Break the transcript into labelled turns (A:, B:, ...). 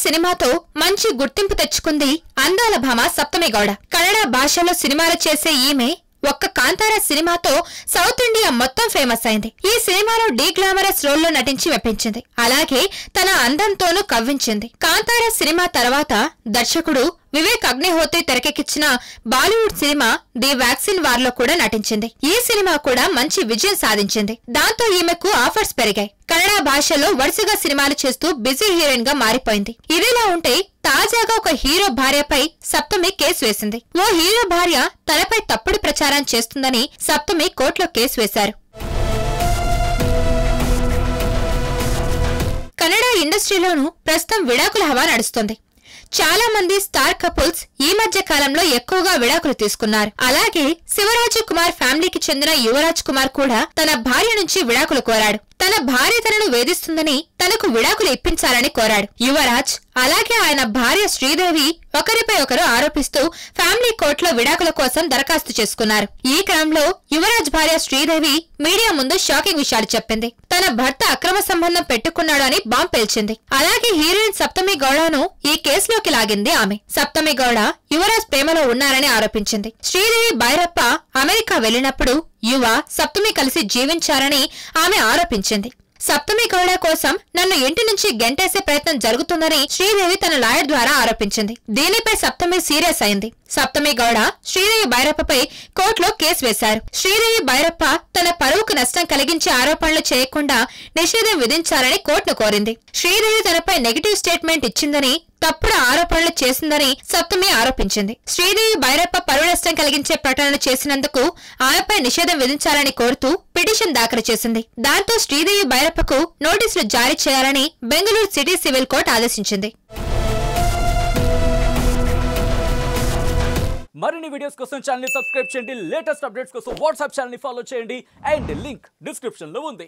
A: సినిమాతో మంచి గుర్తింపు తెచ్చుకుంది అందాల భామ సప్తమి గౌడ. కన్నడ భాషలో సినిమాలు చేసే ఈమె ఒక్క కాంతార సినిమాతో సౌత్ ఇండియా మొత్తం ఫేమస్ అయింది. ఈ సినిమాలో డీ గ్లామరస్ రోల్లో నటించి మెప్పించింది. అలాగే తన అందంతోనూ కవ్వించింది. కాంతార సినిమా తర్వాత దర్శకుడు వివేక్ అగ్నిహోత్రి తెరకెక్కించిన Bollywood cinema the vaccine war లో కూడా నటించింది. ఈ సినిమా కూడా మంచి విజయం సాధించింది. దాంతో ఈమెకు ఆఫర్స్ పెరిగాయి. కన్నడ భాషలో వరుసగా సినిమాలు చేస్తూ బిజీ హీరోయిన్ గా మారిపోయింది. ఇదిలా ఉంటే తాజాగా ఒక హీరో భార్యపై సప్తమి కేసు వేసింది. ఓ హీరో భార్య తనపై తప్పుడు ప్రచారం చేస్తుందని సప్తమి కోర్టులో కేసు వేశారు. కన్నడ ఇండస్ట్రీలోనూ ప్రస్తుతం విడాకుల హవా నడుస్తుంది. చాలా మంది స్టార్ కపుల్స్ ఈ మధ్య కాలంలో ఎక్కువగా విడాకులు తీసుకున్నారు. అలాగే శివరాజ్ కుమార్ ఫ్యామిలీకి చెందిన యువరాజ్ కుమార్ కూడా తన భార్య నుంచి విడాకులు కోరాడు. తన భార్య తనను వేధిస్తుందని తనకు విడాకులు ఇప్పించాలని కోరాడు యువరాజ్. అలాగే ఆయన భార్య శ్రీదేవి ఒకరిపై ఒకరు ఆరోపిస్తూ ఫ్యామిలీ కోర్టులో విడాకుల కోసం దరఖాస్తు చేసుకున్నారు. ఈ క్రమంలో యువరాజ్ భార్య శ్రీదేవి మీడియా ముందు షాకింగ్ విషయాలు చెప్పింది. తన భర్త అక్రమ సంబంధం పెట్టుకున్నాడు అని బాంబ్ పేల్చింది. అలాగే హీరోయిన్ సప్తమి గౌడను ఈ కేసులోకి లాగింది ఆమె. సప్తమి గౌడ యువరాజ్ ప్రేమలో ఉన్నారని ఆరోపించింది. శ్రీదేవి బైరప్ప అమెరికా వెళ్లినప్పుడు యువ సప్తమి కలిసి జీవించారని ఆమె ఆరోపించింది. సప్తమి గౌడ కోసం నన్ను ఇంటి నుంచి గెంటేసే ప్రయత్నం జరుగుతుందని శ్రీదేవి తన లాయర్ ద్వారా ఆరోపించింది. దీనిపై సప్తమి సీరియస్ అయింది. సప్తమి గౌడ శ్రీదేవి బైరప్పపై కోర్టులో కేసు వేశారు. శ్రీదేవి బైరప్ప తన పరువుకు నష్టం కలిగించే ఆరోపణలు చేయకుండా నిషేధం విధించాలని కోర్టును కోరింది. శ్రీదేవి తనపై నెగిటివ్ స్టేట్మెంట్ ఇచ్చిందని, తప్పుడు ఆరోపణలు చేసిందని సప్తమి ఆరోపించింది. శ్రీదేవి బైరప్ప పరువు నష్టం కలిగించే ప్రకటనలు చేసినందుకు ఆమెపై నిషేధం విధించాలని కోరుతూ పిటిషన్ దాఖలు చేసింది. దాంతో శ్రీదేవి బైరప్పకు నోటీసులు జారీ చేయాలని బెంగళూరు సిటీ సివిల్ కోర్టు ఆదేశించింది.
B: మరిన్ని వీడియోస్ కోసం ఛానల్ ని సబ్స్క్రైబ్ చేయండి. లేటెస్ట్ అప్డేట్స్ కోసం వాట్సాప్ ఛానల్ ని ఫాలో చేయండి. అండ్ లింక్ డిస్క్రిప్షన్ లో ఉంది.